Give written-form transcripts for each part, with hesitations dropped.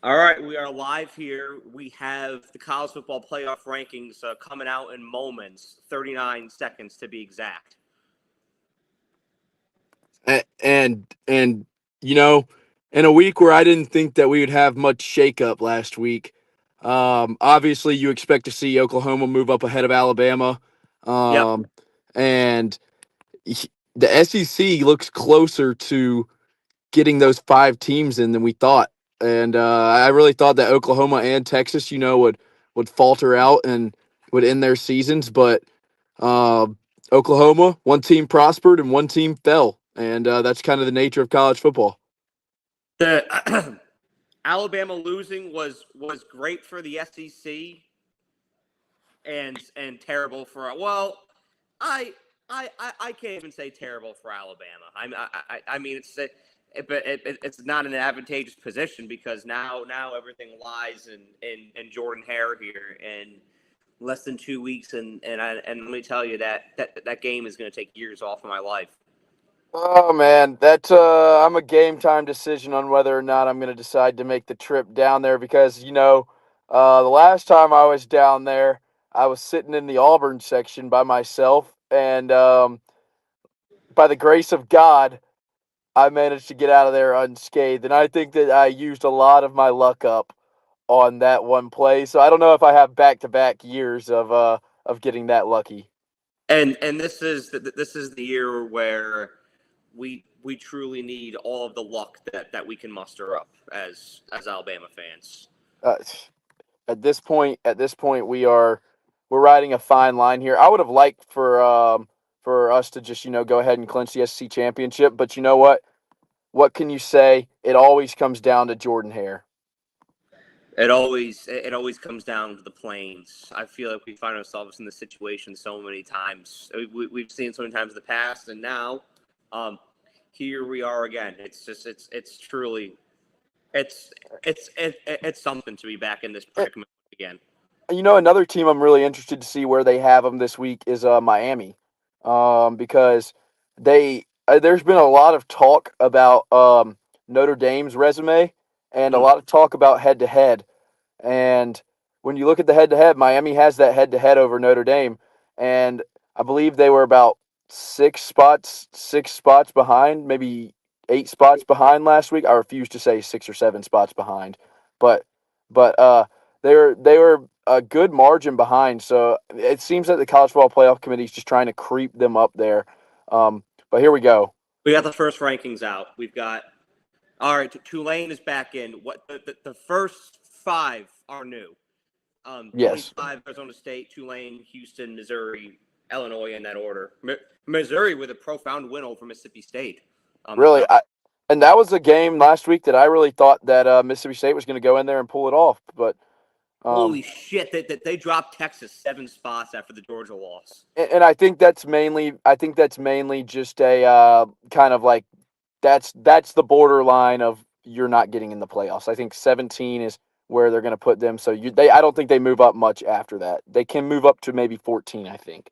All right, we are live here. We have the college football playoff rankings coming out in moments, 39 seconds to be exact. And you know, in a week where I didn't think that we would have much shakeup last week, obviously you expect to see Oklahoma move up ahead of Alabama, Yep. um, and the SEC looks closer to getting those five teams in than we thought. And I really thought that Oklahoma and Texas, would falter out and would end their seasons, but uh, Oklahoma, one team prospered and one team fell, and that's kind of the nature of college football. The Alabama losing was great for the SEC and terrible for I I can't even say terrible for Alabama. I mean it's not an advantageous position because now everything lies in Jordan Hare here and less than 2 weeks, and let me tell you that game is going to take years off of my life. Oh man, that's I'm a game time decision on whether or not I'm going to decide to make the trip down there because the last time I was down there, I was sitting in the Auburn section by myself, and by the grace of God, I managed to get out of there unscathed. And I think that I used a lot of my luck up on that one play. So I don't know if I have back to back years of getting that lucky. And this is the year where we truly need all of the luck that we can muster up as Alabama fans. Uh, at this point, we're riding a fine line here. I would have liked for us to just go ahead and clinch the SEC championship, but you know what? What can you say? It always comes down to Jordan Hare. It always comes down to the plains. I feel like we find ourselves in this situation so many times. We've seen so many times in the past, and now, um, here we are again. It's truly it's something to be back in this predicament again. Another team I'm really interested to see where they have them this week is Miami, because there's been a lot of talk about Notre Dame's resume and a Mm. lot of talk about head to head. And when you look at the head to head, Miami has that head to head over Notre Dame, and I believe they were about six spots behind, maybe 8 spots behind last week. I refuse to say 6 or 7 spots behind, but but they were a good margin behind. So it seems that the college football playoff committee is just trying to creep them up there. But here we go. We got the first rankings out. We've got all right. Tulane is back in. What the first five are new. Yes, 25, Arizona State, Tulane, Houston, Missouri, Illinois in that order. Missouri with a profound win over Mississippi State. really. And that was a game last week that I really thought that Mississippi State was going to go in there and pull it off. But Holy shit! They dropped Texas 7 spots after the Georgia loss. and I think that's mainly just a kind of like that's the borderline of you're not getting in the playoffs. I think 17 is where they're going to put them. So I don't think they move up much after that. They can move up to maybe 14, I think.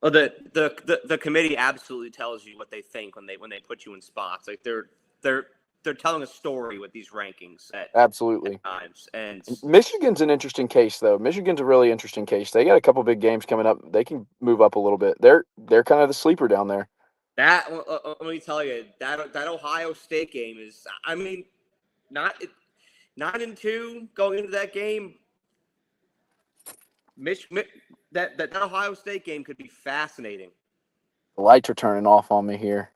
Well, the committee absolutely tells you what they think when they put you in spots. Like they're telling a story with these rankings at Absolutely. times, and Michigan's an interesting case, though. Michigan's a really interesting case. They got a couple big games coming up. They can move up a little bit. They're kind of the sleeper down there. that let me tell you that Ohio State game is. I mean, not 9-2 going into that game. Mich, that Ohio State game could be fascinating. The lights are turning off on me here.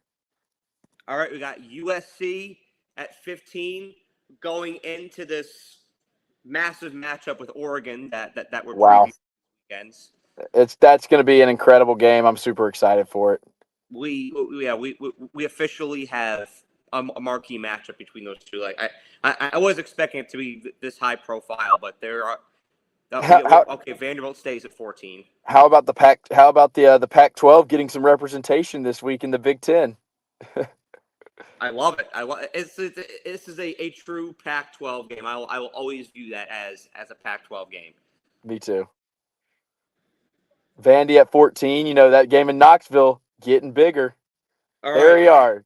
All right, we got USC at 15 going into this massive matchup with Oregon that we're Wow, previewing weekends. that's going to be an incredible game. I'm super excited for it. We officially have a marquee matchup between those two. Like I was expecting it to be this high profile, but there are How, how, okay. Vanderbilt stays at 14. how about the Pac? How about the Pac-12 getting some representation this week in the Big Ten? I love it. This is a true Pac-12 game. I will always view that as a Pac-12 game. Me too. Vandy at 14. That game in Knoxville getting bigger. All There right, we are,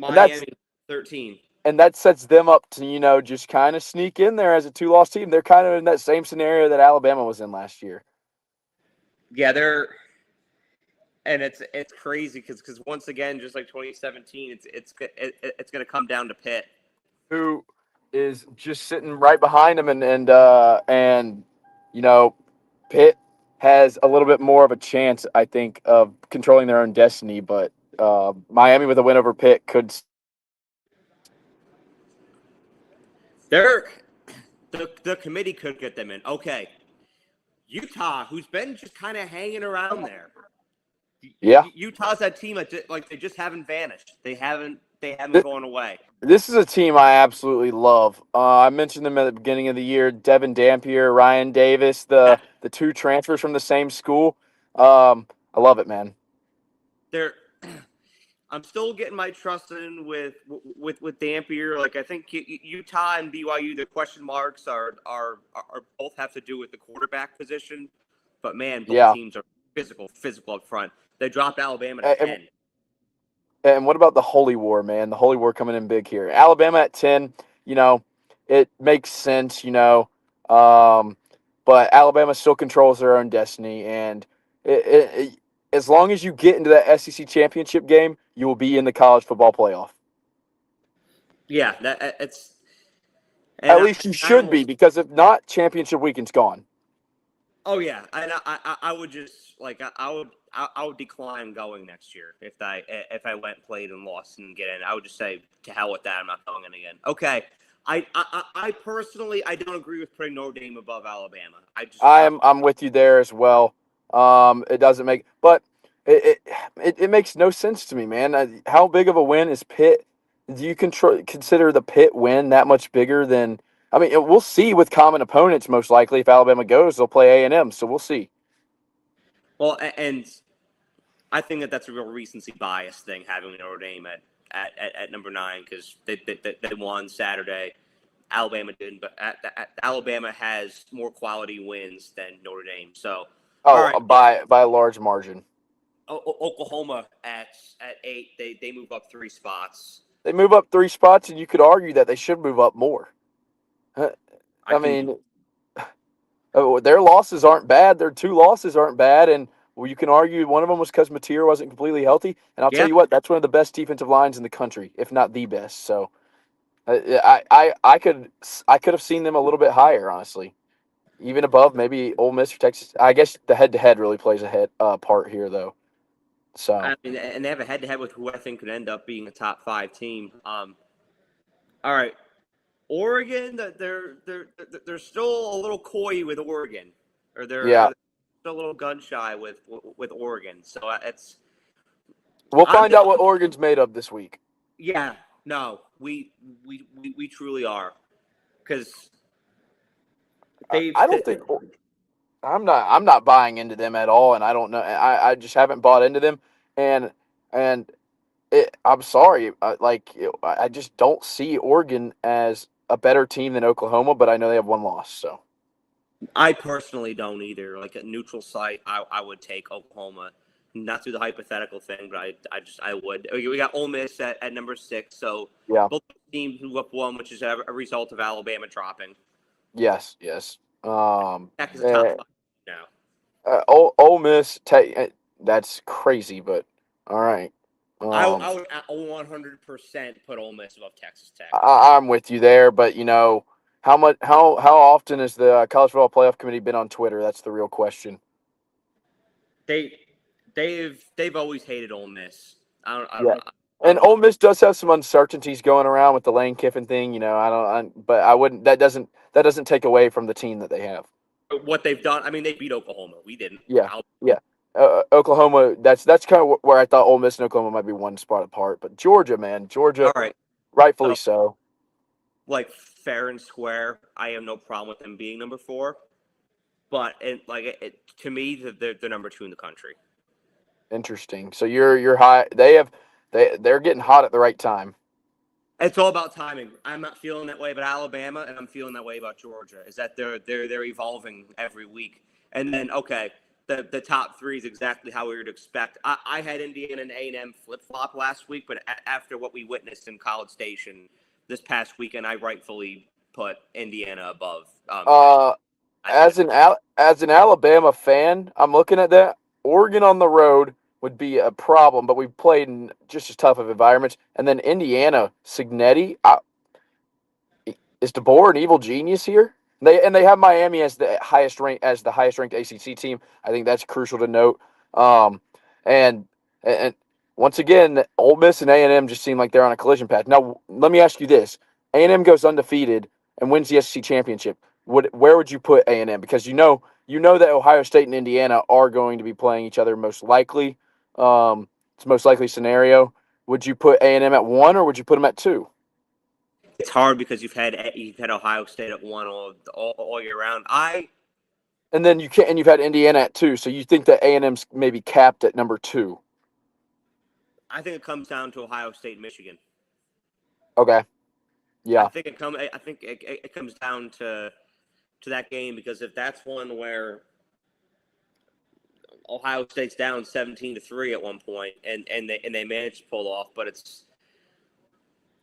and that's Miami 13. and that sets them up to just kind of sneak in there as a 2-loss team. They're kind of in that same scenario that Alabama was in last year. Yeah, and it's crazy because once again, just like 2017, it's going to come down to Pitt, Who is just sitting right behind them, and Pitt has a little bit more of a chance, I think, of controlling their own destiny. But Miami with a win over Pitt could. they're the committee could get them in. Okay, Utah, who's been just kind of hanging around there. Yeah. Utah's that team that like they just haven't vanished. They haven't gone away. This is a team I absolutely love. I mentioned them at the beginning of the year. Devin Dampier, Ryan Davis, Yeah, the two transfers from the same school. I love it, man. they're. I'm still getting my trust in with Dampier. Like I think Utah and BYU, the question marks are both have to do with the quarterback position. But man, both Yeah. teams are physical up front. They dropped Alabama to And, 10. and what about the Holy War, man? The Holy War coming in big here. Alabama at 10, it makes sense, but Alabama still controls their own destiny. And as long as you get into that SEC championship game, you will be in the college football playoff. Yeah, it's and At least you I should be, almost. because if not, championship weekend's gone. Oh yeah, and I would just like I would decline going next year if I went, played, and lost and get in. I would just say to hell with that. I'm not going in again. Okay, I personally I don't agree with putting Notre Dame above Alabama. I'm with you there as well. It doesn't make, but it makes no sense to me, man. How big of a win is Pitt? Do you consider the Pitt win that much bigger than? I mean, we'll see with common opponents. Most likely, if Alabama goes, they'll play A&M. So we'll see. well, and I think that's a real recency bias thing having Notre Dame at number 9 because they won Saturday. Alabama didn't, but Alabama has more quality wins than Notre Dame. So, all Oh, right, by a large margin. Oklahoma at 8, they move up 3 spots. They move up 3 spots, and you could argue that they should move up more. I I can mean, their losses aren't bad. Their 2 losses aren't bad, and well, you can argue one of them was because Mateer wasn't completely healthy. And I'll tell yeah. you what, that's one of the best defensive lines in the country, if not the best. So I could have seen them a little bit higher, honestly, even above maybe Ole Miss or Texas. I guess the head-to-head really plays a part here, though. So I mean, and they have a head-to-head with who I think could end up being a top 5 team. All right, Oregon, they're still a little coy with Oregon, or yeah, they're still a little gun shy with Oregon. So it's we'll I'm find out what Oregon's made of this week. yeah, no, we truly are because I don't think I'm not buying into them at all, and I don't know. I just haven't bought into them, and I'm sorry, I just don't see Oregon as a better team than Oklahoma, but I know they have 1 loss. So I personally don't either. Like a neutral site, I would take Oklahoma. Not through the hypothetical thing, but I would. We got Ole Miss at number 6, so yeah, both teams move up 1, which is a result of Alabama dropping. yes. Tech is a top 5 now. Ole Miss, that's crazy, but all right. I would 100% put Ole Miss above Texas Tech. I'm with you there, but how often has the college football playoff committee been on Twitter? That's the real question. They they've always hated Ole Miss. Yeah. I And don't know. Ole Miss does have some uncertainties going around with the Lane Kiffin thing. But I wouldn't. That doesn't take away from the team that they have. What they've done. I mean, they beat Oklahoma. We didn't. Yeah, yeah. Oklahoma. That's kind of where I thought Ole Miss and Oklahoma might be 1 spot apart. But Georgia, man, All Georgia, right. rightfully So, so. like fair and square, I have no problem with them being number 4. But to me, they're number 2 in the country. Interesting. So you're high. They're getting hot at the right time. It's all about timing. I'm not feeling that way about Alabama, and I'm feeling that way about Georgia. Is that they're evolving every week, and then okay, the top 3 is exactly how we would expect. I had Indiana and A&M flip flop last week, but after what we witnessed in College Station, this past weekend, I rightfully put Indiana above. As an Alabama fan, I'm looking at that. Oregon on the road would be a problem, but we've played in just as tough of environments. And then Indiana, Signetti, is DeBoer an evil genius here? They have Miami as the highest ranked ACC team. I think that's crucial to note. Um, and and once again, Ole Miss and A&M just seem like they're on a collision path. Now, let me ask you this: A&M goes undefeated and wins the SEC championship. Where would you put A&M? Because that Ohio State and Indiana are going to be playing each other most likely. It's most likely scenario. Would you put A&M at 1 or would you put them at 2? It's hard because you've had Ohio State at 1 all year round. And then you've had Indiana at 2, so you think that A&M's maybe capped at number 2. I think it comes down to Ohio State and Michigan. Okay. Yeah. I think it comes down to that game, because if that's one where Ohio State's down 17-3 at one point and they managed to pull off, but it's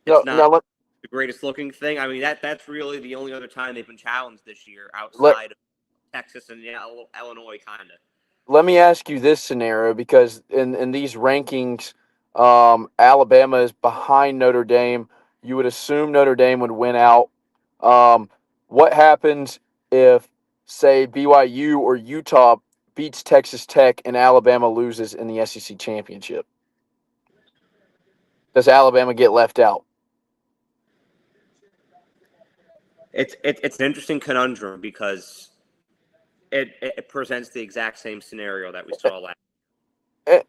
not the greatest looking thing. I mean, that's really the only other time they've been challenged this year outside of Texas and Illinois, kind of. Let me ask you this scenario, because in these rankings, Alabama is behind Notre Dame. You would assume Notre Dame would win out. What happens if, say, BYU or Utah beats Texas Tech and Alabama loses in the SEC championship? Does Alabama get left out? It's an interesting conundrum, because it presents the exact same scenario that we saw last.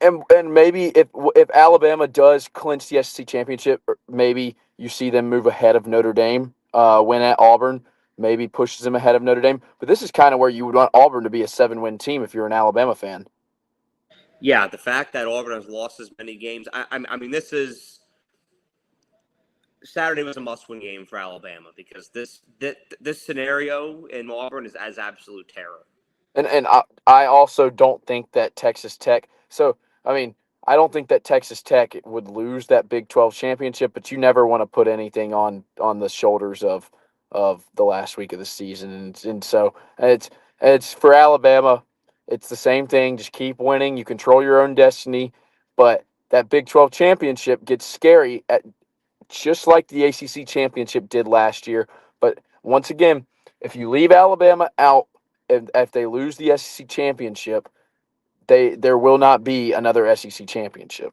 And maybe if Alabama does clinch the SEC championship, maybe you see them move ahead of Notre Dame, win at Auburn, maybe pushes them ahead of Notre Dame. But this is kind of where you would want Auburn to be a 7-win team if you're an Alabama fan. Yeah, the fact that Auburn has lost as many games, I mean, Saturday was a must-win game for Alabama, because this scenario in Auburn is as absolute terror. And I also don't think that Texas Tech. So I mean, I don't think that Texas Tech would lose that Big 12 championship, but you never want to put anything on the shoulders of the last week of the season, and so it's for Alabama. It's the same thing. Just keep winning. You control your own destiny, but that Big 12 championship gets scary just like the ACC championship did last year. But once again, if you leave Alabama out, if they lose the SEC championship, there will not be another SEC championship.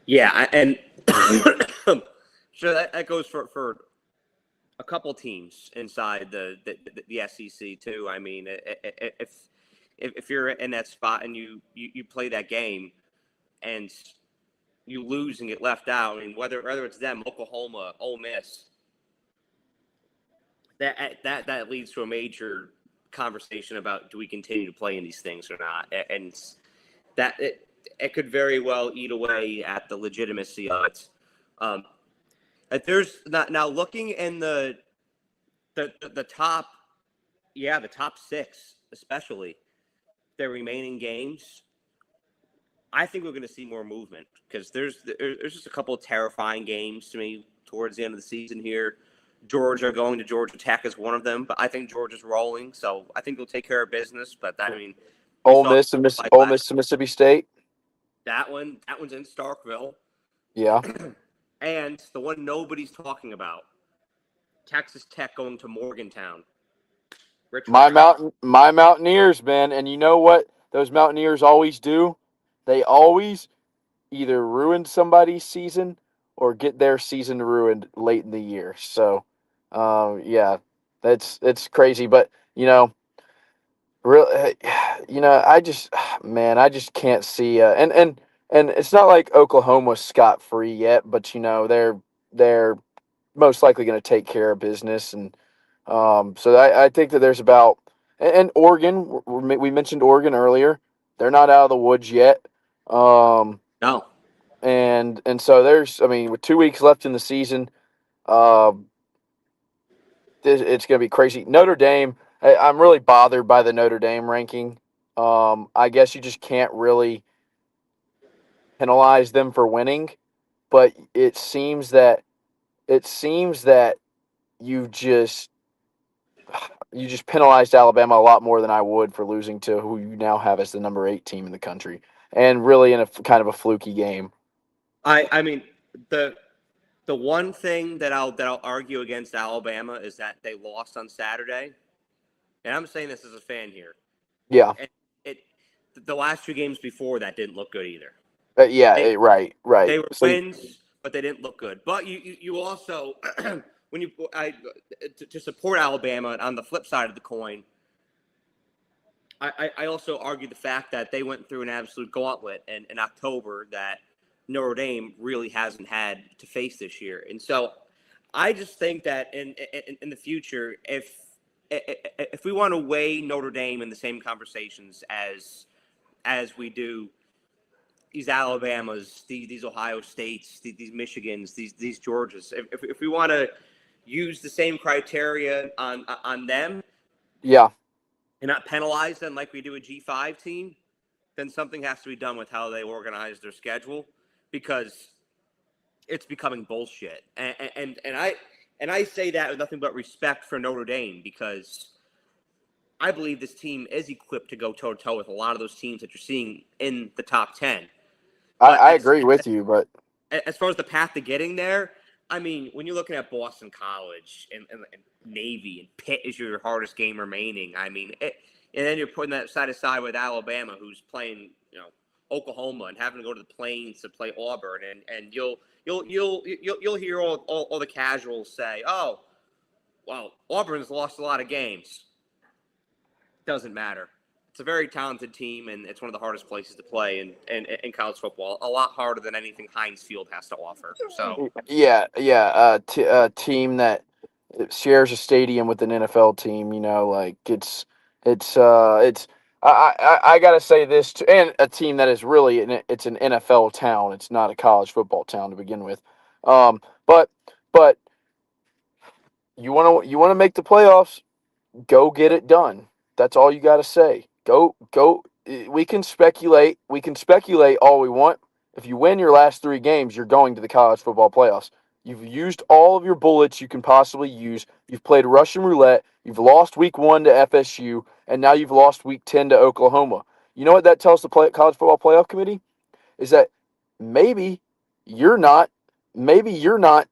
Yeah, and so that goes for a couple teams inside the SEC too. I mean, if you're in that spot and you play that game and you lose and get left out, I mean, whether it's them, Oklahoma, Ole Miss, that leads to a major conversation about, do we continue to play in these things or not, and that it could very well eat away at the legitimacy of it. There's not now looking in the top, the top 6, especially their remaining games. I think we're going to see more movement, because there's just a couple of terrifying games to me towards the end of the season here. Georgia going to Georgia Tech is one of them, but I think Georgia's rolling, so I think they'll take care of business. But I mean, Ole Miss to Mississippi State. One's in Starkville. Yeah. And the one nobody's talking about, Texas Tech going to Morgantown. My Mountaineers, man, and you know what those Mountaineers always do? They always either ruin somebody's season or get their season ruined late in the year. So, it's crazy. But I just can't see. And it's not like Oklahoma's scot free yet, but they're most likely going to take care of business, and so I think that there's about, and Oregon. We mentioned Oregon earlier. They're not out of the woods yet. No. And so with 2 weeks left in the season, it's going to be crazy. Notre Dame, I'm really bothered by the Notre Dame ranking. I guess you just can't really penalize them for winning, but it seems that it seems that you just penalized Alabama a lot more than I would for losing to who you now have as the number 8 team in the country, and really in a kind of a fluky game. I mean the one thing that I'll argue against Alabama is that they lost on Saturday, and I'm saying this as a fan here. Yeah, And it the last 2 games before that didn't look good either. They right, right. they were So wins, but they didn't look good. But you also when you to support Alabama on the flip side of the coin, I also argue the fact that they went through an absolute gauntlet in October that Notre Dame really hasn't had to face this year. And so I just think that in the future, if we want to weigh Notre Dame in the same conversations as we do these Alabamas, these Ohio States, these Michigans, these Georgias, if we want to use the same criteria on them yeah, and not penalize them like we do a G5 team, then something has to be done with how they organize their schedule because it's becoming bullshit. And I say that with nothing but respect for Notre Dame because I believe this team is equipped to go toe to toe with a lot of those teams that you're seeing in the top 10. But I agree with you, but as far as the path to getting there, I mean, when you're looking at Boston College and Navy and Pitt is your hardest game remaining, I mean, and then you're putting that side to side with Alabama, who's playing, Oklahoma and having to go to the Plains to play Auburn, and you'll hear all the casuals say, "Oh, well, Auburn's lost a lot of games." Doesn't matter. It's a very talented team, and it's one of the hardest places to play in college football. A lot harder than anything Heinz Field has to offer. So, yeah, yeah, a team that shares a stadium with an NFL team, like it's I gotta say this too, and a team that is really it's an NFL town. It's not a college football town to begin with. Um, but but you wanna make the playoffs, go get it done. That's all you got to say. Go. We can speculate. We can speculate all we want. If you win your last 3 games, you're going to the college football playoffs. You've used all of your bullets you can possibly use. You've played Russian roulette. You've lost week 1 to FSU, and now you've lost week 10 to Oklahoma. You know what that tells the college football playoff committee? Is that maybe you're not, maybe you're not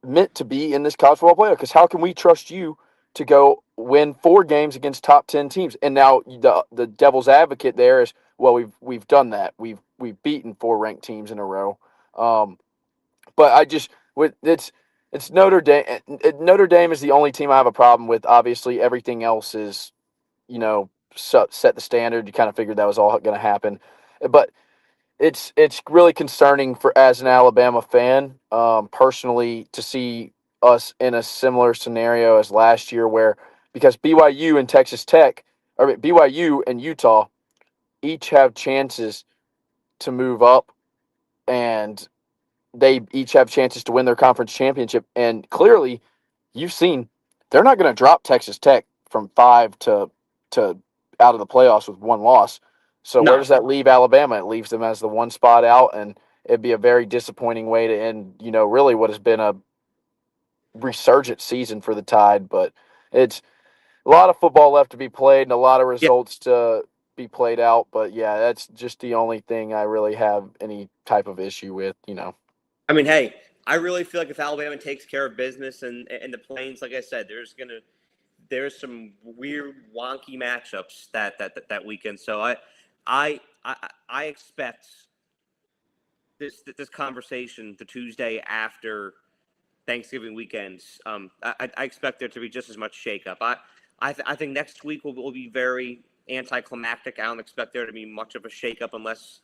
meant to be in this college football playoff, because how can we trust you to go win 4 games against top 10 teams? And now the devil's advocate there is, well, we've done that. We've beaten 4 ranked teams in a row. But I just it's Notre Dame. Notre Dame is the only team I have a problem with. Obviously, everything else is, set the standard. You kind of figured that was all going to happen, but it's really concerning for as an Alabama fan, personally, to see us in a similar scenario as last year, where because BYU and Texas Tech, or BYU and Utah, each have chances to move up, and they each have chances to win their conference championship. And clearly, you've seen they're not going to drop Texas Tech from 5 to out of the playoffs with 1 loss. So where no. does that leave Alabama? It leaves them as the 1 spot out, and it'd be a very disappointing way to end, really what has been a resurgent season for the Tide. But it's a lot of football left to be played and a lot of Yeah. results to be played out. But yeah, that's just the only thing I really have any type of issue with. I mean, hey, I really feel like if Alabama takes care of business and the Plains, like I said, there's some weird, wonky matchups that weekend. So I expect this conversation the Tuesday after Thanksgiving weekends. I expect there to be just as much shakeup. I think next week will be very anticlimactic. I don't expect there to be much of a shakeup unless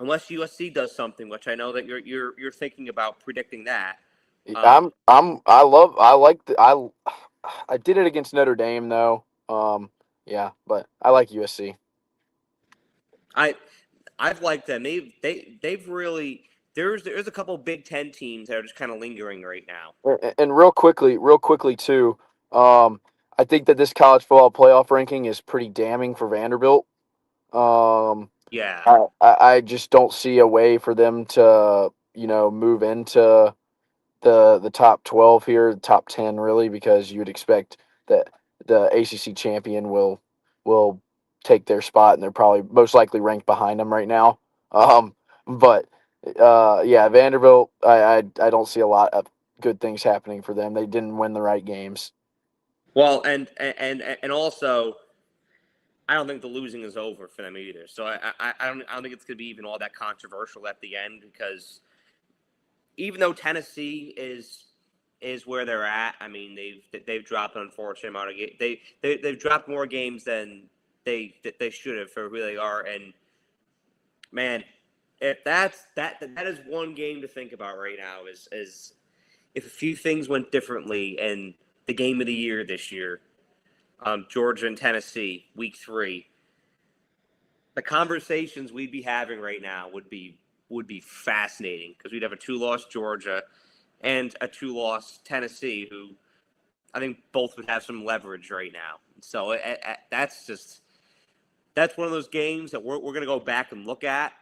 USC does something, which I know that you're thinking about predicting that. Um, I like I did it against Notre Dame though. Yeah, but I like USC. I I've liked them. They've really there's a couple Big Ten teams that are just kind of lingering right now. And real quickly too, I think that this college football playoff ranking is pretty damning for Vanderbilt. Um, Yeah. I just don't see a way for them to, move into. the top 12 here, top 10 really, because you would expect that the ACC champion will take their spot, and they're probably most likely ranked behind them right now. But yeah, Vanderbilt, I don't see a lot of good things happening for them. They didn't win the right games. Well, and also, I don't think the losing is over for them either. So I don't think it's going to be even all that controversial at the end, because even though Tennessee is where they're at, I mean they've dropped an unfortunate amount of games. They've dropped more games than they should have for who they are. And man, if that is one game to think about right now, is if a few things went differently in the game of the year this year, Georgia and Tennessee, week 3, the conversations we'd be having right now would be fascinating, because we'd have a 2-loss Georgia and a 2-loss Tennessee, who I think both would have some leverage right now. So that's one of those games that we're going to go back and look at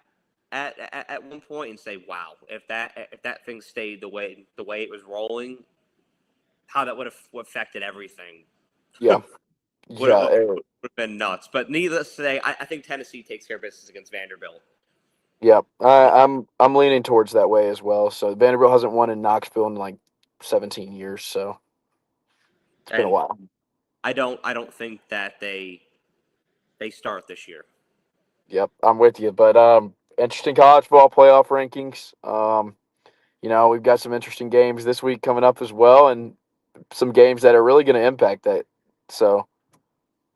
one point and say, wow, if that thing stayed the way it was rolling, how that would have affected everything. Yeah, would have, yeah, would have been nuts. But needless to say, I think Tennessee takes care of business against Vanderbilt. yeah. I'm leaning towards that way as well. So Vanderbilt hasn't won in Knoxville in like 17 years, so it's been a And while. I don't think that they start this year. Yep, I'm with you. But interesting college football playoff rankings. We've got some interesting games this week coming up as well, and some games that are really going to impact that. So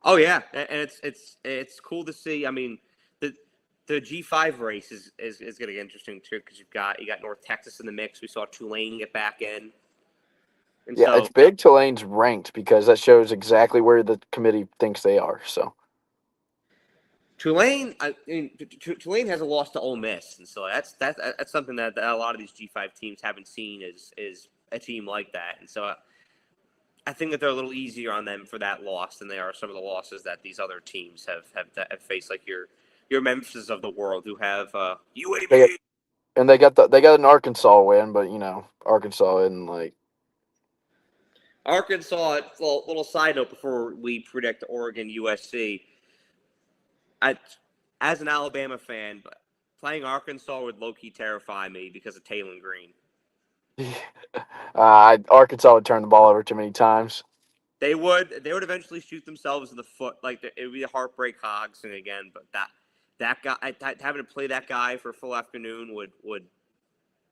Oh yeah, and it's cool to see. I mean, the G5 race is going to get interesting too, because you got North Texas in the mix. We saw Tulane get back in, and yeah, it's so big Tulane's ranked because that shows exactly where the committee thinks they are. So Tulane, I mean, Tulane has a loss to Ole Miss, and so that's something that a lot of these G5 teams haven't seen, is a team like that, and so I think that they're a little easier on them for that loss than they are some of the losses that these other teams have faced, like your Memphis of the world, who have they UAB. and they got an Arkansas win, but Arkansas isn't like Arkansas. Little side note before we predict Oregon USC. I, as an Alabama fan, playing Arkansas would low key terrify me because of Taylor Green. Arkansas would turn the ball over too many times. They would eventually shoot themselves in the foot. Like, it would be a heartbreak Hodgson again. But that guy, having to play that guy for a full afternoon would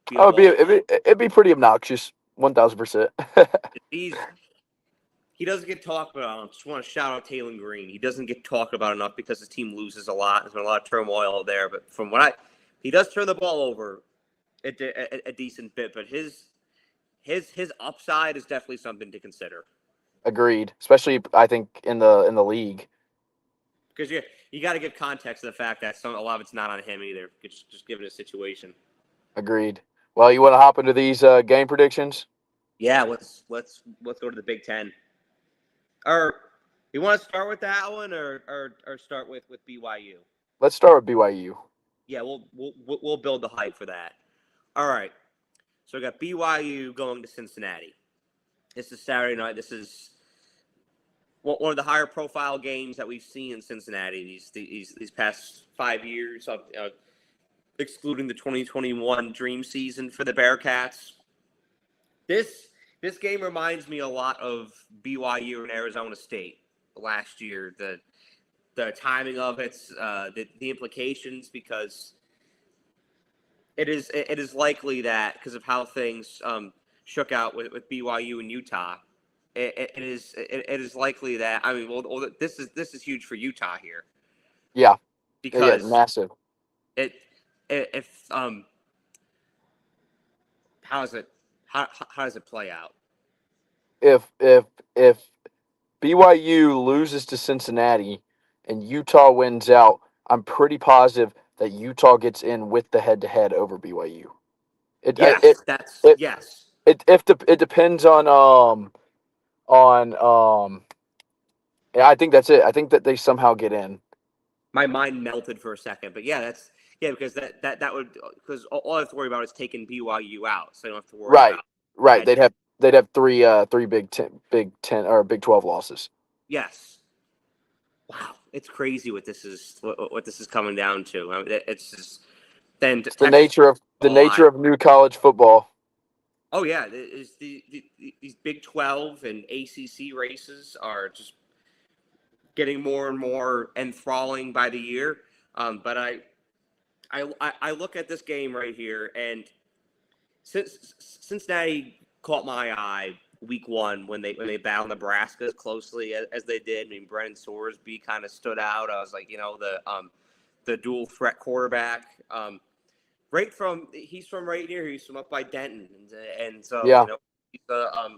be a Oh, wall. it'd be pretty obnoxious, 1,000%. He doesn't get talked about. I just want to shout out Taylor Green. He doesn't get talked about enough because his team loses a lot. There's been a lot of turmoil there. But he does turn the ball over a decent bit. But his upside is definitely something to consider. Agreed, especially I think in the league. Because you got to give context to the fact that a lot of it's not on him either. Just given his situation. Agreed. Well, you want to hop into these game predictions? Yeah, let's go to the Big Ten. Or you want to start with that one, or start with BYU? Let's start with BYU. Yeah, we'll build the hype for that. All right. So we got BYU going to Cincinnati. This is Saturday night. This is one of the higher profile games that we've seen in Cincinnati these past 5 years, excluding the 2021 dream season for the Bearcats. This game reminds me a lot of BYU and Arizona State last year. The timing of it, the implications, because it is likely that, because of how things shook out with BYU and Utah, it is likely that, I mean, well, this is huge for Utah here, Yeah, yeah, because massive. it if how is it how does it play out? If BYU loses to Cincinnati and Utah wins out, I'm pretty positive that Utah gets in with the head-to-head over BYU. It it Yes, that's it yes. it depends on. Yeah, I think that's it. I think that they somehow get in. My mind melted for a second, but yeah, because that would, because all I have to worry about is taking BYU out, so I don't have to worry Right. about. Right. had They'd have three Big 10 or Big 12 losses. yes. Wow, it's crazy what this is coming down to. I mean, it's just then It's the Texas nature of alive. new college football. Oh yeah, is these Big 12 and ACC races are just getting more and more enthralling by the year. But I look at this game right here, and since Cincinnati caught my eye week one when they battled Nebraska as closely as they did. I mean, Brennan Sorsby kind of stood out. I was like, the dual threat quarterback. Right from he's from right here. He's from up by Denton, and so Yeah. he's a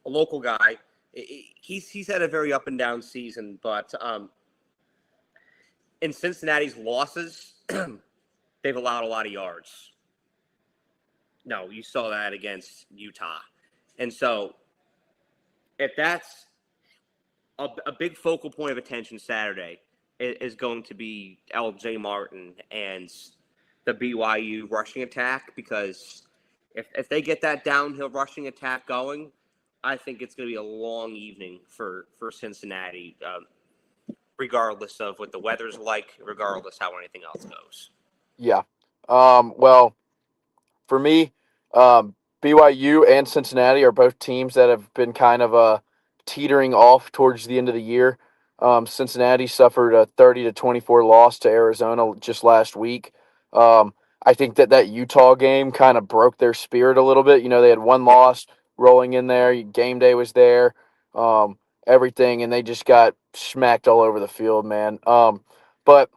local guy. He's had a very up and down season, but in Cincinnati's losses, they've allowed a lot of yards. No, you saw that against Utah, and so if that's a big focal point of attention Saturday is going to be L.J. Martin and the BYU rushing attack, because if they get that downhill rushing attack going, I think it's going to be a long evening for Cincinnati, regardless of what the weather's like, regardless how anything else goes. Yeah. Well, for me, BYU and Cincinnati are both teams that have been kind of teetering off towards the end of the year. Cincinnati suffered a 30-24 loss to Arizona just last week. I think that Utah game kind of broke their spirit a little bit. They had one loss rolling in there. Game day was there, everything, and they just got smacked all over the field, man. But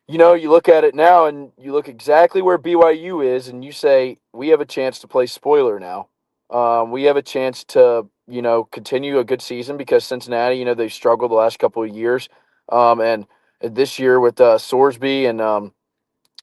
you look at it now and you look exactly where BYU is, and you say, we have a chance to play spoiler now. We have a chance to, continue a good season because Cincinnati, they've struggled the last couple of years. And this year with Sorsby and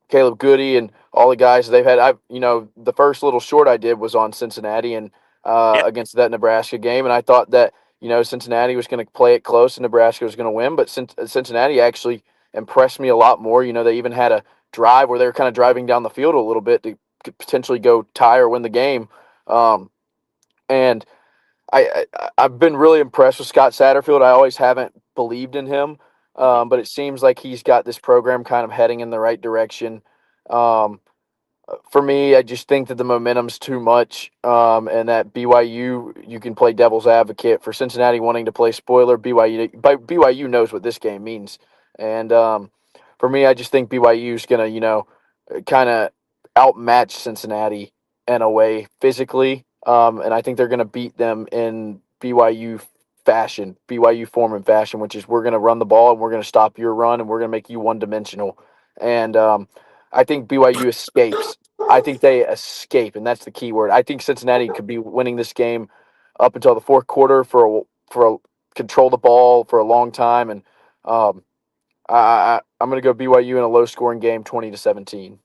Caleb Goody and all the guys they've had. The first little short I did was on Cincinnati and Yeah, against that Nebraska game, and I thought that Cincinnati was going to play it close and Nebraska was going to win, but Cincinnati actually impressed me a lot more. They even had a drive where they were kind of driving down the field a little bit to potentially go tie or win the game, and I've been really impressed with Scott Satterfield. I always haven't believed in him, but it seems like he's got this program kind of heading in the right direction. Um, for me, I just think that the momentum's too much, and that BYU, you can play devil's advocate for Cincinnati wanting to play spoiler. BYU knows what this game means, and for me, I just think BYU is gonna, kind of outmatch Cincinnati in a way physically, and I think they're gonna beat them in BYU form and fashion, which is we're gonna run the ball and we're gonna stop your run and we're gonna make you one dimensional, and I think BYU escapes. I think they escape, and that's the key word. I think Cincinnati could be winning this game up until the fourth quarter control the ball for a long time, and I'm going to go BYU in a low scoring game, 20-17.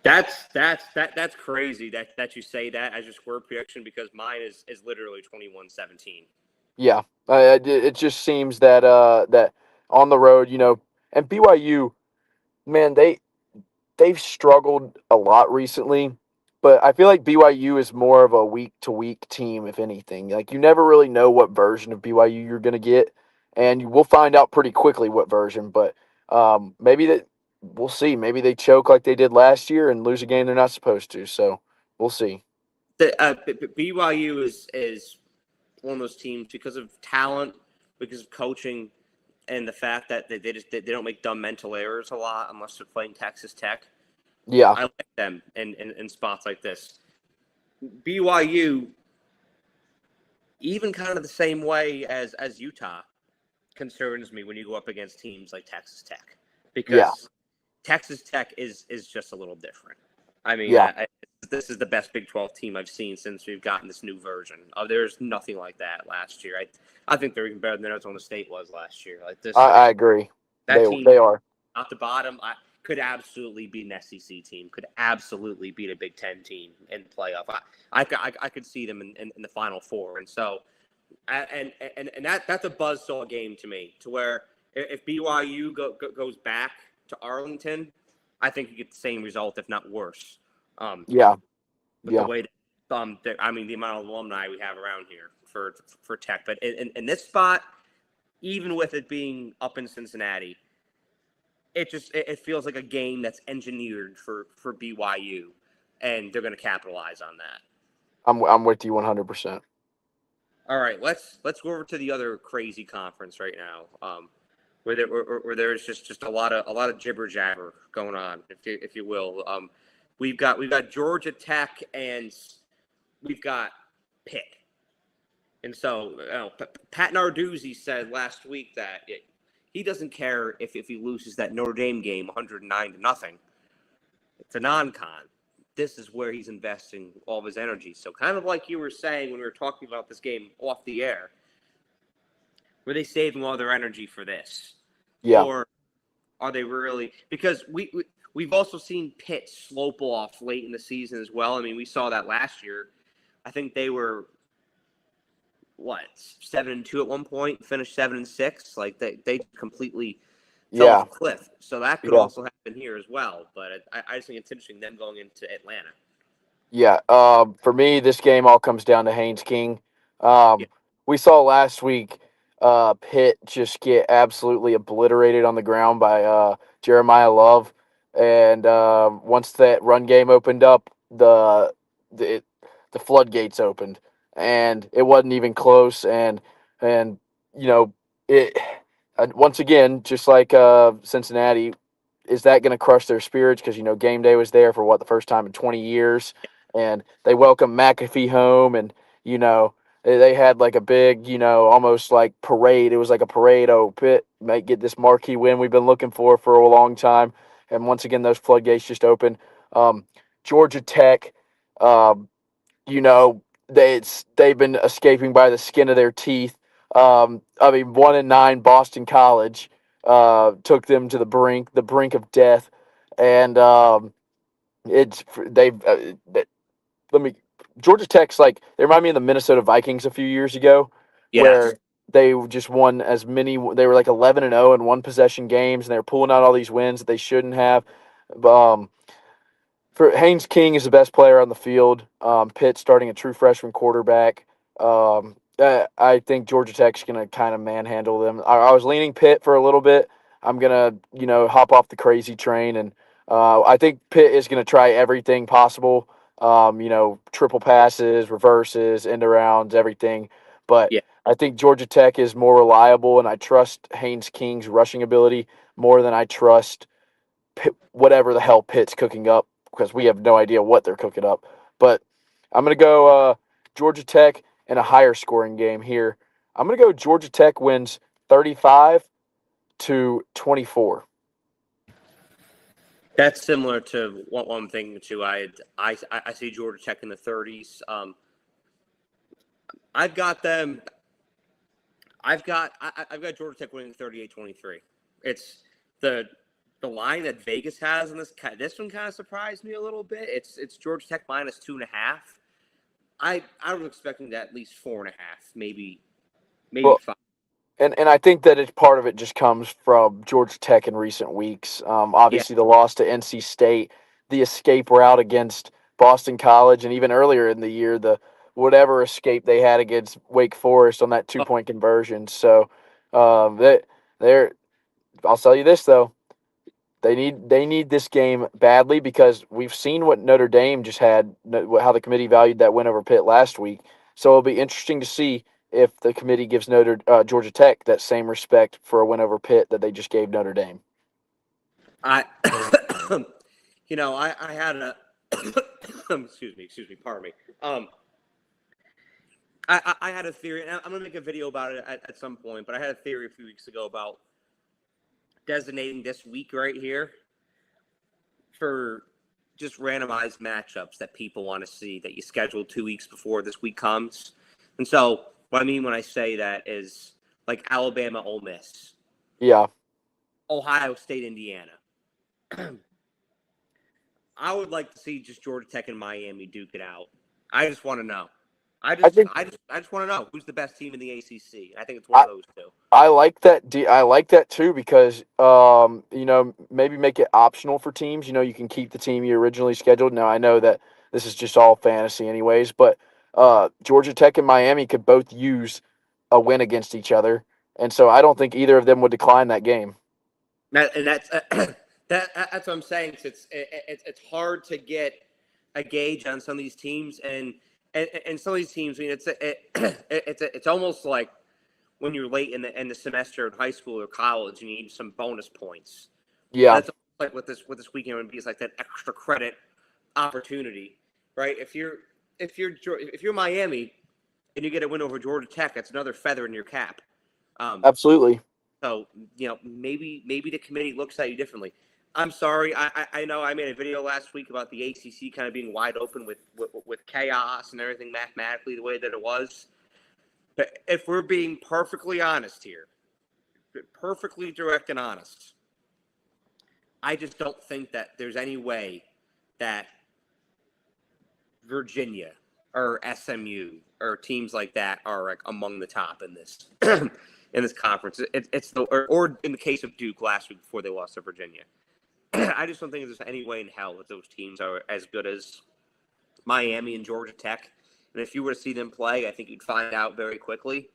that's crazy that you say that as your score prediction, because mine is literally 21-17. Yeah, it just seems that that on the road, and BYU, man, they've struggled a lot recently, but I feel like BYU is more of a week to week team, if anything. Like you never really know what version of BYU you're going to get, and we'll find out pretty quickly what version. But maybe that we'll see. Maybe they choke like they did last year and lose a game they're not supposed to. So we'll see. BYU is one of those teams, because of talent, because of coaching, and the fact that they don't make dumb mental errors a lot unless they're playing Texas Tech. Yeah, I like them in spots like this. BYU, even kind of the same way as Utah, concerns me when you go up against teams like Texas Tech, yeah, because Texas Tech is just a little different. I mean, yeah. this is the best Big 12 team I've seen since we've gotten this new version. There's nothing like that last year. I think they're even better than Arizona State was last year. Like this, I agree. that team, They are. at the bottom, could absolutely beat an SEC team. Could absolutely beat a Big 10 team in the playoff. I could see them in the Final Four, and so and that's a buzzsaw game to me. To where if BYU goes back to Arlington, I think you get the same result, if not worse. Yeah, But the yeah, way I mean, the amount of alumni we have around here for Tech, but in this spot, even with it being up in Cincinnati, it feels like a game that's engineered for BYU, and they're going to capitalize on that. I'm with you 100%. All right, let's go over to the other crazy conference right now, where there's just a lot of jibber jabber going on, if you will. We've got Georgia Tech and we've got Pitt, and so Pat Narduzzi said last week that he doesn't care if he loses that Notre Dame game 109-0. It's a non-con. This is where he's investing all of his energy. So kind of like you were saying when we were talking about this game off the air, were they saving all their energy for this? Yeah. Or are they really? Because we've also seen Pitt slope off late in the season as well. I mean, we saw that last year. I think they were 7-2 at one point, finished 7-6. Like they completely fell off a cliff. So that could also happen here as well. But I just think it's interesting them going into Atlanta. Yeah. For me, this game all comes down to Haynes King. We saw last week Pitt just get absolutely obliterated on the ground by Jeremiah Love, and once that run game opened up, the floodgates opened, and it wasn't even close. And it once again, just like Cincinnati, is that going to crush their spirits? Because game day was there for the first time in 20 years, and they welcomed McAfee home, and they had like a big, almost like parade. It was like a parade. Oh, Pitt might get this marquee win we've been looking for a long time, and once again those floodgates just open. Georgia Tech, they've been escaping by the skin of their teeth. I mean, 1-9 Boston College took them to the brink of death, and let me. Georgia Tech's like they remind me of the Minnesota Vikings a few years ago, where they just won as many. They were like 11-0 in one possession games, and they were pulling out all these wins that they shouldn't have. For Haynes King is the best player on the field. Pitt starting a true freshman quarterback. I think Georgia Tech's going to kind of manhandle them. I was leaning Pitt for a little bit. I'm going to, hop off the crazy train. And I think Pitt is going to try everything possible, triple passes, reverses, end arounds, everything. But I think Georgia Tech is more reliable, and I trust Haynes King's rushing ability more than I trust whatever the hell Pitt's cooking up, because we have no idea what they're cooking up. But I'm going to go Georgia Tech in a higher scoring game here. I'm going to go Georgia Tech wins 35-24. That's similar to one thing too. I see Georgia Tech in the 30s. I've got them. I've got Georgia Tech winning 38-23. It's the line that Vegas has in this one kind of surprised me a little bit. It's Georgia Tech minus 2.5. I was expecting that at least 4.5, maybe 5. And I think that part of it just comes from Georgia Tech in recent weeks. Obviously, the loss to NC State, the escape route against Boston College, and even earlier in the year, the whatever escape they had against Wake Forest on that 2-point conversion. So, I'll tell you this though. They need this game badly, because we've seen what Notre Dame just had, how the committee valued that win over Pitt last week. So it'll be interesting to see if the committee gives Georgia Tech that same respect for a win over Pitt that they just gave Notre Dame. I had a excuse me, pardon me. I had a theory, and I'm gonna make a video about it at some point. But I had a theory a few weeks ago about designating this week right here for just randomized matchups that people want to see, that you schedule 2 weeks before this week comes. And so what I mean when I say that is like Alabama, Ole Miss. Yeah. Ohio State, Indiana. I would like to see just Georgia Tech and Miami duke it out. I just want to know. I just want to know who's the best team in the ACC. I think it's one of those two. I like that. I like that too, because maybe make it optional for teams. You can keep the team you originally scheduled. Now I know that This is just all fantasy, anyways. But Georgia Tech and Miami could both use a win against each other, and so I don't think either of them would decline that game. And that's that's what I'm saying. It's hard to get a gauge on some of these teams, and some of these teams. I mean, it's almost like when you're late in the semester in high school or college, you need some bonus points. Yeah, That's like what this weekend would be. It's like that extra credit opportunity, right? If you're Miami and you get a win over Georgia Tech, that's another feather in your cap. absolutely. So maybe the committee looks at you differently. I'm sorry. I know I made a video last week about the ACC kind of being wide open with chaos and everything mathematically the way that it was. But if we're being perfectly honest here, perfectly direct and honest, I just don't think that there's any way that Virginia or SMU or teams like that are like among the top in this in this conference. It's the or in the case of Duke last week before they lost to Virginia. I just don't think there's any way in hell that those teams are as good as Miami and Georgia Tech. And if you were to see them play, I think you'd find out very quickly.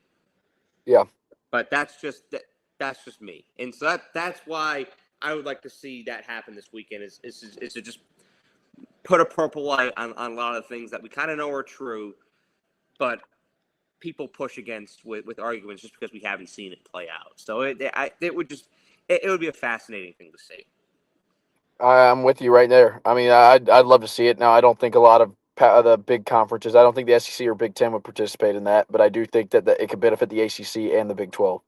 Yeah. But that's just me, and so that's why I would like to see that happen this weekend. Is to just put a purple light on a lot of the things that we kind of know are true, but people push against with arguments just because we haven't seen it play out. So it would be a fascinating thing to see. I'm with you right there. I mean, I'd love to see it. Now, I don't think a lot of the big conferences. I don't think the SEC or Big Ten would participate in that, but I do think that it could benefit the ACC and the Big 12.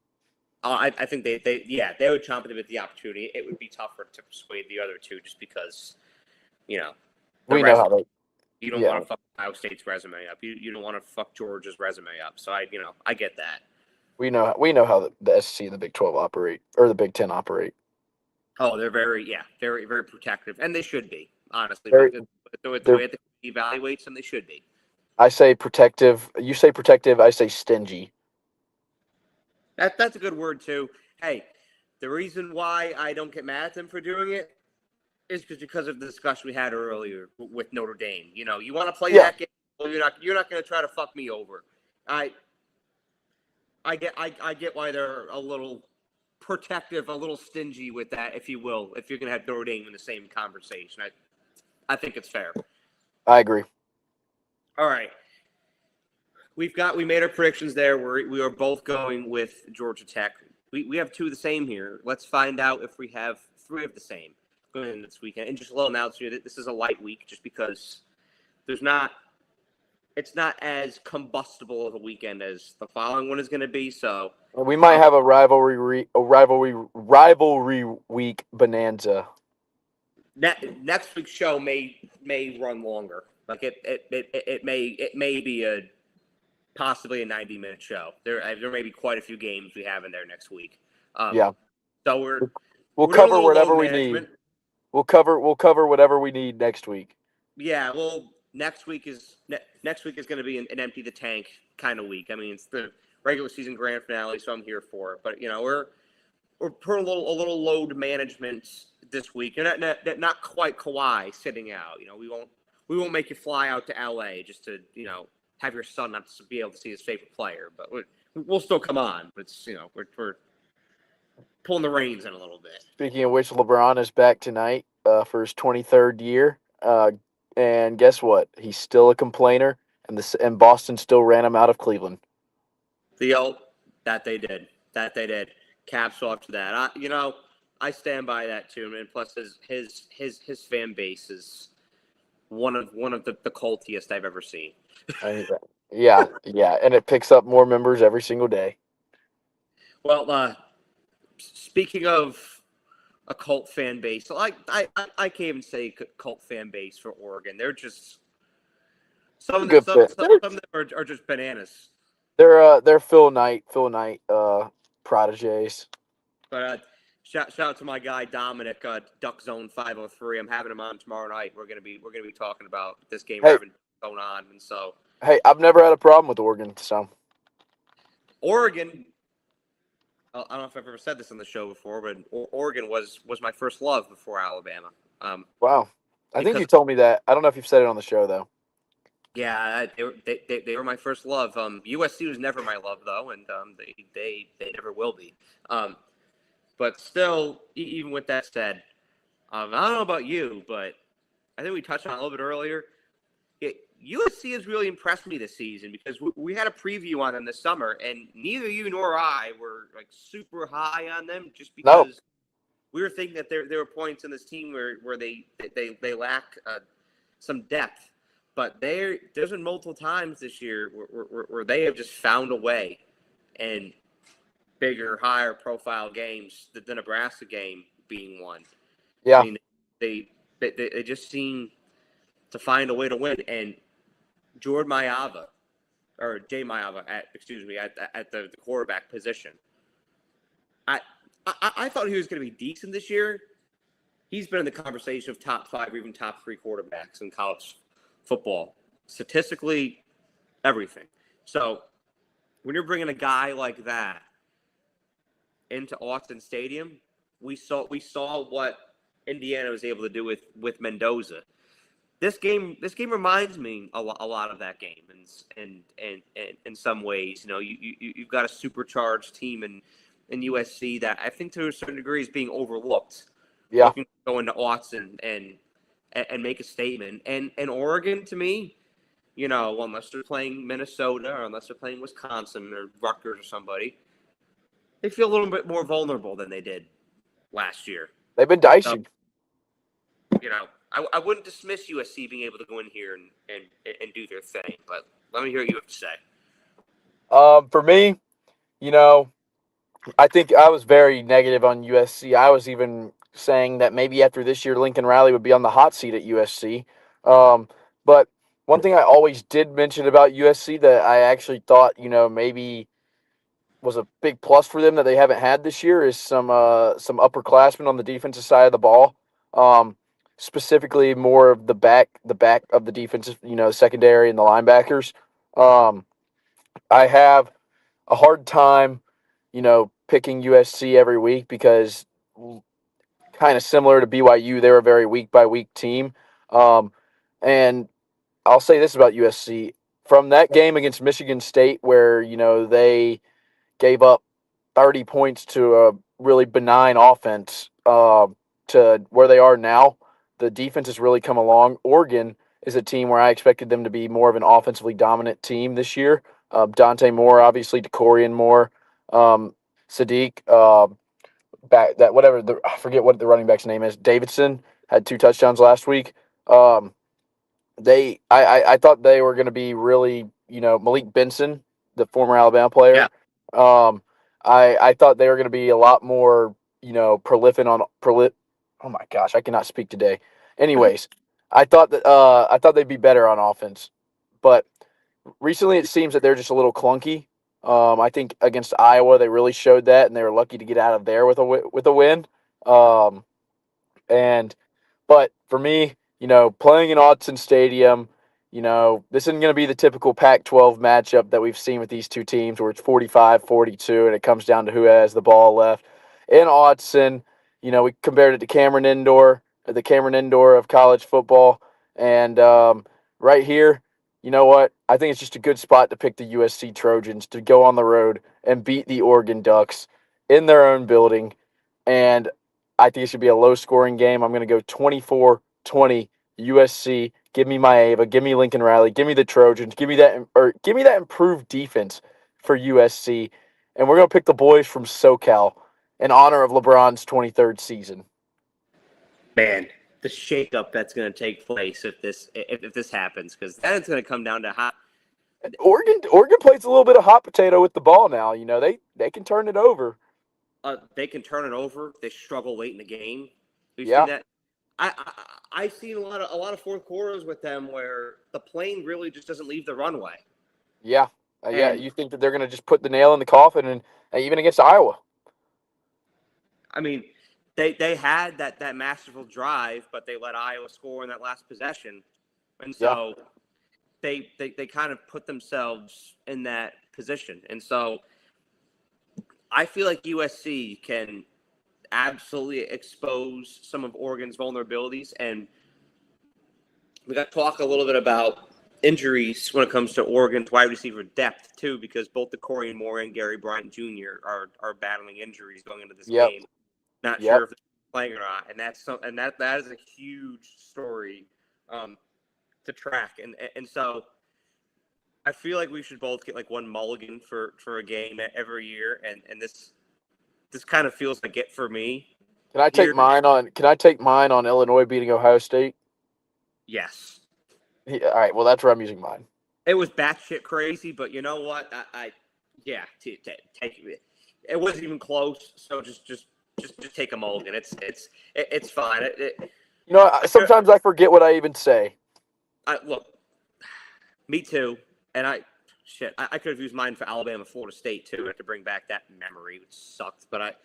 I think they would chomp at the opportunity. It would be tougher to persuade the other two just because, the We know how they. you don't want to fuck Ohio State's resume up. You don't want to fuck Georgia's resume up. So I get that. We know how the SEC and the Big 12 operate, or the Big 10 operate. Oh, they're very very protective, and they should be, honestly. Very, With the way that he evaluates them, they should be. I say protective. You say protective. I say stingy. That's a good word too. Hey, the reason why I don't get mad at them for doing it is because of the discussion we had earlier with Notre Dame. You want to play that game, well, you're not going to try to fuck me over. I get why they're a little protective, a little stingy with that, if you will. If you're going to have Notre Dame in the same conversation, I think it's fair. I agree. All right. We made our predictions there. We are both going with Georgia Tech. We have two of the same here. Let's find out if we have three of the same going in this weekend. And just a little announcement that this is a light week just because it's not as combustible of a weekend as the following one is going to be. So we might have a rivalry week bonanza. Next week's show may run longer. Like it may be possibly a 90-minute show. There may be quite a few games we have in there next week. Yeah. So we'll cover whatever we need. We'll cover whatever we need next week. Yeah. Well, next week is going to be an empty the tank kind of week. I mean, it's the regular season grand finale, so I'm here for it. But we're putting a little load management this week, and not quite Kawhi sitting out. We won't make you fly out to LA just to have your son not to be able to see his favorite player, but we'll still come on. But it's we're pulling the reins in a little bit. Speaking of which, LeBron is back tonight for his 23rd year, and guess what? He's still a complainer, and Boston still ran him out of Cleveland. That they did. Caps off to that. I stand by that too, and plus his fan base is one of the cultiest I've ever seen. Yeah, and it picks up more members every single day. Well, speaking of a cult fan base, I can't even say cult fan base for Oregon. They're just some of them are just bananas. They're Phil Knight prodigies. But shout out to my guy Dominic, Duck Zone 503. I'm having him on tomorrow night. We're gonna be talking about this game going on, and so. Hey, I've never had a problem with Oregon. So. Oregon. I don't know if I've ever said this on the show before, but Oregon was my first love before Alabama. Wow. I think because you told me that. I don't know if you've said it on the show though. yeah, they were my first love. USC was never my love though, and they never will be. Um, but still, even with that said, I don't know about you, but I think we touched on it a little bit earlier. USC has really impressed me this season because we had a preview on them this summer, and neither you nor I were like super high on them, just No. because we were thinking that there were points in this team where they lack some depth. But there's been multiple times this year where they have just found a way, and bigger, higher profile games, the Nebraska game being one. I Yeah. mean, they just seem to find a way to win. And Jordan Mailata, or Jay Mailata, at the quarterback position. I, I thought he was going to be decent this year. He's been in the conversation of top 5 or even top 3 quarterbacks in college football, statistically, everything. So when you're bringing a guy like that into Austin Stadium, we saw what Indiana was able to do with Mendoza. This game reminds me a lot of that game, and in some ways, you've got a supercharged team in USC that I think to a certain degree is being overlooked, Yeah. looking to go into Austin and make a statement. And Oregon, to me, unless they're playing Minnesota or unless they're playing Wisconsin or Rutgers or somebody, they feel a little bit more vulnerable than they did last year. They've been So, dicey. I wouldn't dismiss USC being able to go in here and do their thing, but let me hear what you have to say. For me, you know, I think I was very negative on USC. I was even saying that maybe after this year, Lincoln Riley would be on the hot seat at USC. But one thing I always did mention about USC that I actually thought, maybe was a big plus for them that they haven't had this year is some upperclassmen on the defensive side of the ball. Specifically, more of the back of the defensive, secondary and the linebackers. Um, I have a hard time, picking USC every week because kind of similar to BYU, they're a very week by week team. And I'll say this about USC from that game against Michigan State, where they gave up 30 points to a really benign offense to where they are now. The defense has really come along. Oregon is a team where I expected them to be more of an offensively dominant team this year. Dante Moore, obviously, DeCorian Moore, Sadiq, back that whatever I forget what the running back's name is. Davidson had 2 touchdowns last week. Um, I thought they were going to be really, Malik Benson, the former Alabama Yeah. player. Um, I thought they were going to be a lot more, prolific on prolif. Oh my gosh, I cannot speak today. Anyways, I thought they'd be better on offense, but recently it seems that they're just a little clunky. I think against Iowa they really showed that, and they were lucky to get out of there with a win. Um, and but for me, playing in Autzen Stadium, this isn't going to be the typical Pac-12 matchup that we've seen with these two teams where it's 45-42 and it comes down to who has the ball left. In Autzen, we compared it to Cameron Indoor, the Cameron Indoor of college football. And right here, you know what? I think it's just a good spot to pick the USC Trojans to go on the road and beat the Oregon Ducks in their own building. And I think it should be a low-scoring game. I'm going to go 24-20 USC. Give me Maeva. Give me Lincoln Riley. Give me the Trojans. Give me that improved defense for USC. And we're going to pick the boys from SoCal in honor of LeBron's 23rd season. Man, the shakeup that's going to take place if this happens, because then it's going to come down to how Oregon plays a little bit of hot potato with the ball now. They can turn it over. they can turn it over. They struggle late in the game. We've Yeah. seen that. I've seen a lot of fourth quarters with them where the plane really just doesn't leave the runway. Yeah. Yeah. And You think that they're going to just put the nail in the coffin, and even against Iowa. I mean, they had that masterful drive, but they let Iowa score in that last possession, and Yeah. so they kind of put themselves in that position. And so I feel like USC can absolutely expose some of Oregon's vulnerabilities and we got to talk a little bit about injuries when it comes to Oregon's wide receiver depth too, because both the Corey Moore and Gary Bryant Jr. are battling injuries going into this Yep. game. Not Yep. sure if they're playing or not, and that is a huge story to track, and so I feel like we should both get like one mulligan for a game every year, and this kind of feels like it for me. Can I take Here, mine on? Can I take mine on Illinois beating Ohio State? yes, Yeah, all right. Well, that's where I'm using mine. it was batshit crazy, but you know what? Yeah, take it. It wasn't even close. So just take a mulligan. It's fine. Sometimes I forget what I even say. Look, me too. And I could have used mine for Alabama, Florida State too. I have to bring back that memory, which sucked. But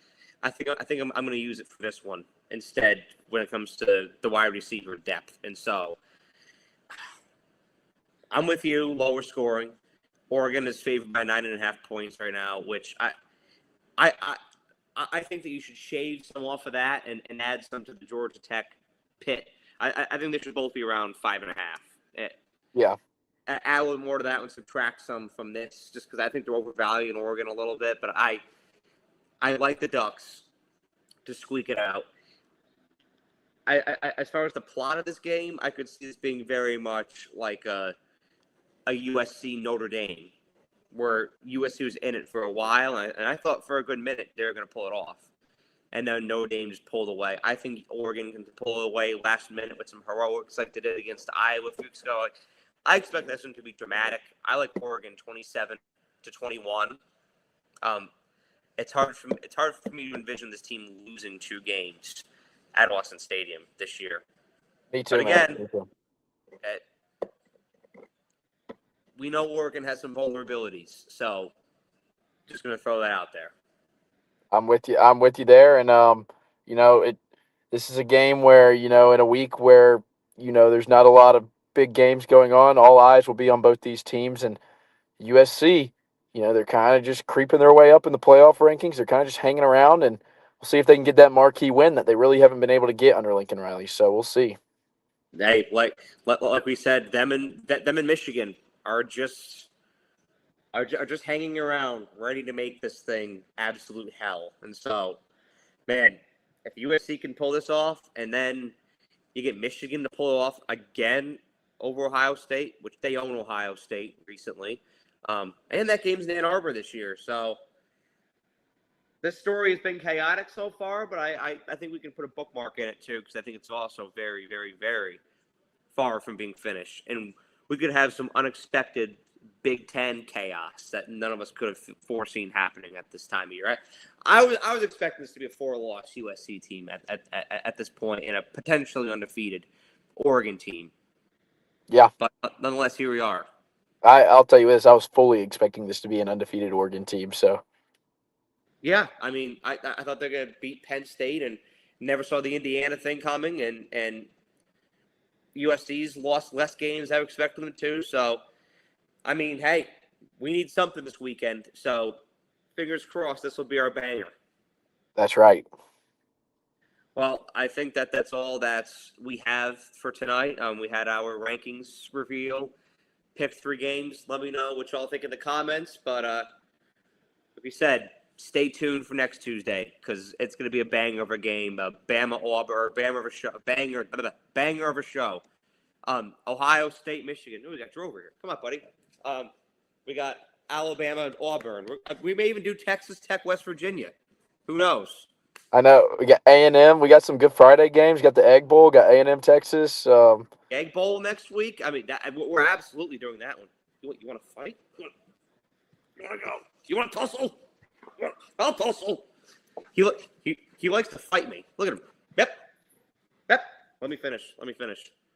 I think I'm going to use it for this one instead when it comes to the wide receiver depth. And so I'm with you. Lower scoring. Oregon is favored by 9.5 points right now, which I I think that you should shave some off of that and add some to the Georgia Tech pit. I think they should both be around 5.5. Yeah. Add a little more to that and subtract some from this, just because I think they're overvaluing Oregon a little bit. But I like the Ducks to squeak it out. As far as the plot of this game, I could see this being very much like a USC Notre Dame, where USC was in it for a while, and I thought for a good minute they were going to pull it off. And then Notre Dame just pulled away. I think Oregon can pull away last minute with some heroics like they did against Iowa a few weeks ago. I expect this one to be dramatic. I like Oregon 27-21. It's hard for me to envision this team losing 2 games at Austin Stadium this year. Me too, But man. again, we know Oregon has some vulnerabilities, so just going to throw that out there. I'm with you. I'm with you there, and this is a game where in a week where there's not a lot of big games going on. All eyes will be on both these teams, and USC. They're kind of just creeping their way up in the playoff rankings. They're kind of just hanging around, and we'll see if they can get that marquee win that they really haven't been able to get under Lincoln Riley. So we'll see. Hey, like we said, them and Michigan are just hanging around, ready to make this thing absolute hell. And so, man, if USC can pull this off, and then you get Michigan to pull it off again over Ohio State, which they own Ohio State recently, and that game's in Ann Arbor this year. So this story has been chaotic so far, but I think we can put a bookmark in it too, because I think it's also very, very, very far from being finished. And we could have some unexpected Big Ten chaos that none of us could have foreseen happening at this time of year. I was expecting this to be a 4-loss USC team at this point, and a potentially undefeated Oregon team. Yeah. But nonetheless, here we are. I'll tell you this, I was fully expecting this to be an undefeated Oregon team, so. Yeah, I mean, I thought they were going to beat Penn State, and never saw the Indiana thing coming, and USC's lost less games than I expected them to. So, I mean, hey, we need something this weekend. So, fingers crossed this will be our banger. That's right. Well, I think that's all that we have for tonight. We had our rankings reveal, picked 3 games. Let me know what y'all think in the comments. But like we said, stay tuned for next Tuesday, because it's going to be a banger of a game. Bama Auburn, banger of a show. Banger of a show. Ohio State, Michigan. Ooh, we got Drew over here. Come on, buddy. We got Alabama and Auburn. We may even do Texas Tech, West Virginia. Who knows? I know. We got A&M. We got some Good Friday games. Got the Egg Bowl. Got A&M, Texas. Egg Bowl next week. I mean, we're absolutely doing that one. You want to fight? You want to go? You want to tussle? I'll tussle. He likes to fight me. Look at him. Yep. Let me finish.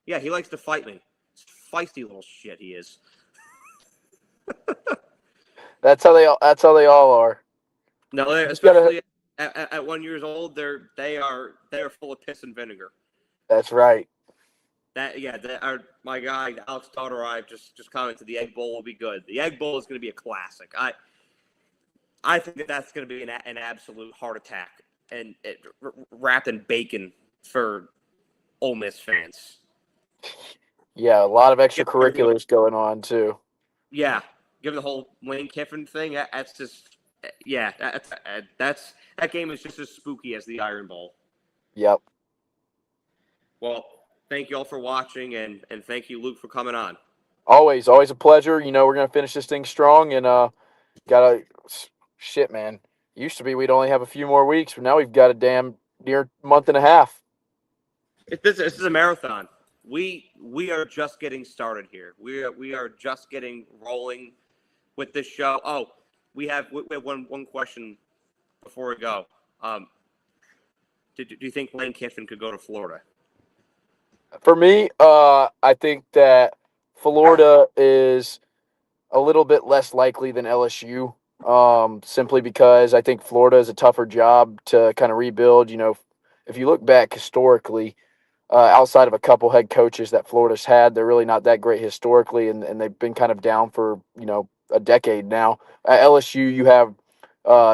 Yeah, he likes to fight me. Feisty little shit he is. That's how they all are. No, especially at 1 year old, they are full of piss and vinegar. That's right. My guy Alex Todorov just commented the Egg Bowl will be good. The Egg Bowl is going to be a classic. I think that's going to be an absolute heart attack, and wrapped in bacon for Ole Miss fans. Yeah, a lot of Everyone, extracurriculars going on too. yeah, given the whole Lane Kiffin thing, that's just yeah, that game is just as spooky as the Iron Bowl. Yep. Well, thank you all for watching, and thank you, Luke, for coming on. Always a pleasure. We're gonna finish this thing strong, and gotta shit, man. Used to be we'd only have a few more weeks, but now we've got a damn near month and a half. This is a marathon. We are just getting started here. We are just getting rolling with this show. Oh, we have one question before we go. Um, do you think Lane Kiffin could go to Florida? For me, I think that Florida is a little bit less likely than LSU, simply because I think Florida is a tougher job to kind of rebuild. If you look back historically, outside of a couple head coaches that Florida's had, they're really not that great historically, and they've been kind of down for a decade now. At LSU, you have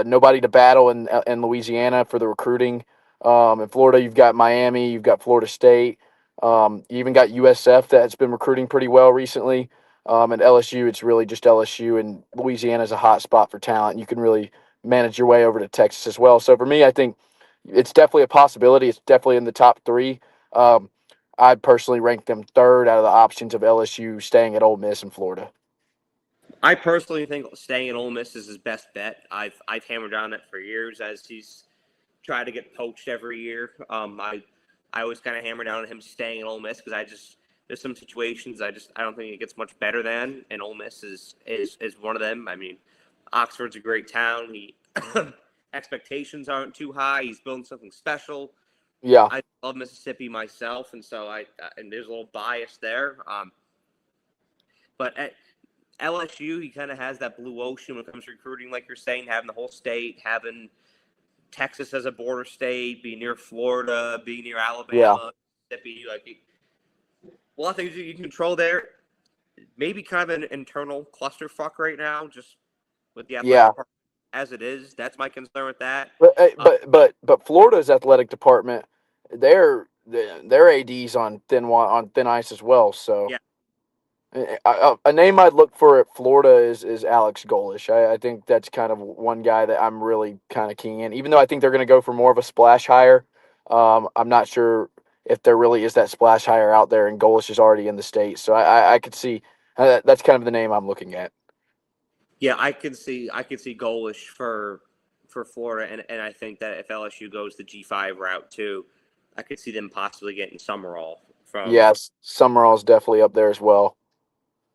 nobody to battle in Louisiana for the recruiting. In Florida, you've got Miami, you've got Florida State, you even got USF that's been recruiting pretty well recently. And LSU, it's really just LSU, and Louisiana is a hot spot for talent. You can really manage your way over to Texas as well. So for me, I think it's definitely a possibility. It's definitely in the top three. Um, I'd personally rank them third out of the options of LSU staying at Ole Miss in Florida. I personally think staying at Ole Miss is his best bet. I've hammered on it for years as he's tried to get poached every year. I always kind of hammer down on him staying at Ole Miss because there's some situations I don't think it gets much better than, and Ole Miss is one of them. I mean, Oxford's a great town. He expectations aren't too high. He's building something special. Yeah, I love Mississippi myself, and so and there's a little bias there. But at LSU, he kind of has that blue ocean when it comes to recruiting, like you're saying, having the whole state, having Texas as a border state, being near Florida, being near yeah, Alabama, Mississippi. Like a lot of things you can control there. Maybe kind of an internal clusterfuck right now, just with the athletic yeah. department as it is. That's my concern with that. But but Florida's athletic department, their AD's on thin ice as well. So Yeah, a name I'd look for at Florida is Alex Golish. I think that's kind of one guy that I'm really kind of keen in. Even though I think they're going to go for more of a splash hire, I'm not sure if there really is that splash hire out there, and Golish is already in the state. So I could see that's kind of the name I'm looking at. yeah, I could see Golish for Florida, and I think that if LSU goes the G5 route too, I could see them possibly getting Summerall from. Yes, Summerall's definitely up there as well.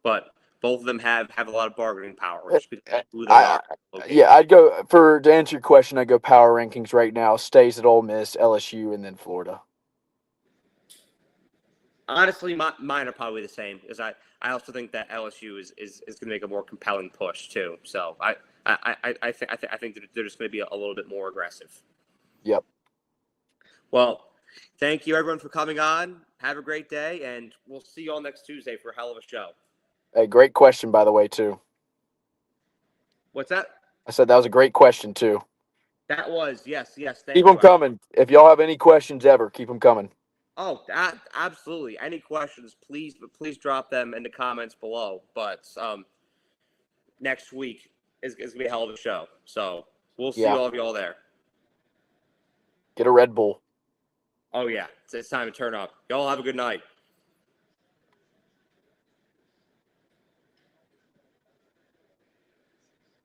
But both of them have a lot of bargaining power Uh, just because of who they are yeah, located. I'd go to answer your question. I'd go power rankings right now. Stays at Ole Miss, LSU, and then Florida. Honestly, mine are probably the same because I also think that LSU is going to make a more compelling push too. So I think that they're just going to be a little bit more aggressive. Yep. Well, thank you everyone for coming on. Have a great day, and we'll see you all next Tuesday for a hell of a show. Hey, great question, by the way, too. What's that? I said that was a great question, too. That was yes. Keep Thank them you. coming. If y'all have any questions ever, keep them coming. Oh, absolutely. Any questions, please drop them in the comments below. But next week is going to be a hell of a show. So we'll see Yeah. all of y'all there. Get a Red Bull. Oh, yeah. It's time to turn up. Y'all have a good night.